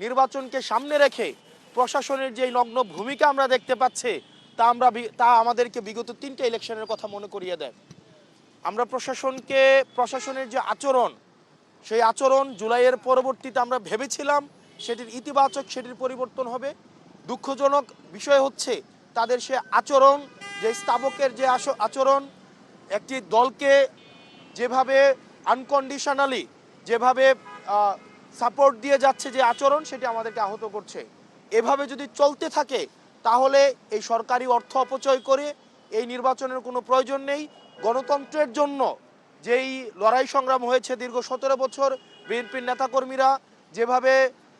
নির্বাচনকে সামনে রেখে প্রশাসনের যে নগ্ন ভূমিকা আমরা দেখতে পাচ্ছি তা আমাদেরকে বিগত 3টে ইলেকশনের কথা মনে করিয়ে দেয়। আমরা প্রশাসনের যে আচরণ, সেই আচরণ জুলাইয়ের পরবর্তীতে আমরা ভেবেছিলাম সেটির ইতিবাচক, সেটির পরিবর্তন হবে। দুঃখজনক বিষয় হচ্ছে তাদের সে আচরণ, যে স্তাবকের যে আচরণ, একটি দলকে যেভাবে আনকন্ডিশনালি যেভাবে সাপোর্ট দিয়ে যাচ্ছে যে আচরণ, সেটি আমাদেরকে আহত করছে। এভাবে যদি চলতে থাকে তাহলে এই সরকারি অর্থ অপচয় করে এই নির্বাচনের কোনো প্রয়োজন নেই। গণতন্ত্রের জন্য যেই লড়াই সংগ্রাম হয়েছে দীর্ঘ 17 বছর, বিএনপির নেতাকর্মীরা যেভাবে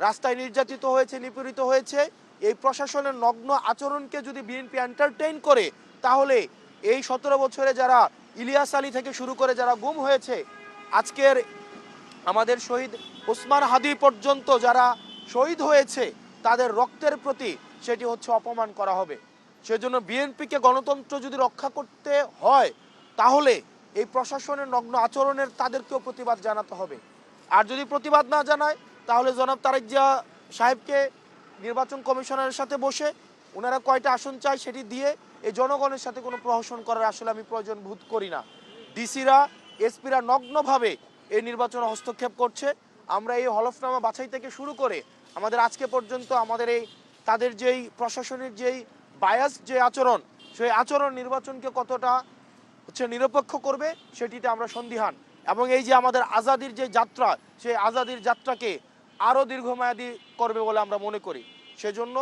রাস্তায় নির্যাতিত হয়েছে, নিপীড়িত হয়েছে, এই প্রশাসনের নগ্ন আচরণকে যদি বিএনপি এন্টারটেইন করে তাহলে এই 17 বছরে যারা ইলিয়াস আলী থেকে শুরু করে যারা গুম হয়েছে, আজকের আমাদের শহীদ ওসমান হাদি পর্যন্ত যারা শহীদ হয়েছে, তাদের রক্তের প্রতি সেটি হচ্ছে অপমান করা হবে। সেজন্য বিএনপিকে গণতন্ত্র যদি রক্ষা করতে হয় তাহলে এই প্রশাসনের নগ্ন আচরণের তাদেরকেও প্রতিবাদ জানাতে হবে। আর যদি প্রতিবাদ না জানায় তাহলে জনাব তারেক জিয়া সাহেবকে নির্বাচন কমিশনারের সাথে বসে ওনারা কয়টা আসন চায় সেটি দিয়ে এই জনগণের সাথে কোনো প্রহসন করার আসলে আমি প্রয়োজন বোধ করি না। ডিসিরা, এসপিরা নগ্নভাবে এই নির্বাচনে হস্তক্ষেপ করছে। আমরা এই হলফনামা বাছাই থেকে শুরু করে আমাদের আজকে পর্যন্ত আমাদের এই তাদের যেই প্রশাসনের যেই বায়াস যে আচরণ, সেই আচরণ নির্বাচনকে কতটা হচ্ছে নিরপেক্ষ করবে সেটিতে আমরা সন্দিহান। এবং এই যে আমাদের আজাদির যে যাত্রা, সেই আজাদির যাত্রাকে আরও দীর্ঘমেয়াদী করবে বলে আমরা মনে করি। সেজন্য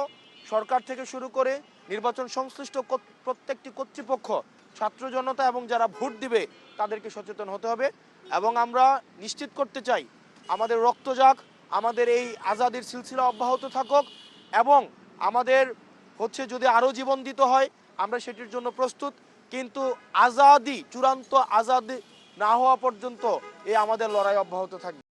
সরকার থেকে শুরু করে নির্বাচন সংশ্লিষ্ট প্রত্যেকটি কর্তৃপক্ষ, ছাত্র জনতা এবং যারা ভোট দিবে তাদেরকে সচেতন হতে হবে। এবং আমরা নিশ্চিত করতে চাই আমাদের রক্ত যাক, আমাদের এই আজাদির সিলসিলা অব্যাহত থাকুক, এবং আমাদের হচ্ছে যদি আরও জীবন দিতে হয় আমরা সেটির জন্য প্রস্তুত। কিন্তু আজাদি, চূড়ান্ত আজাদি না হওয়া পর্যন্ত এই আমাদের লড়াই অব্যাহত থাকবে।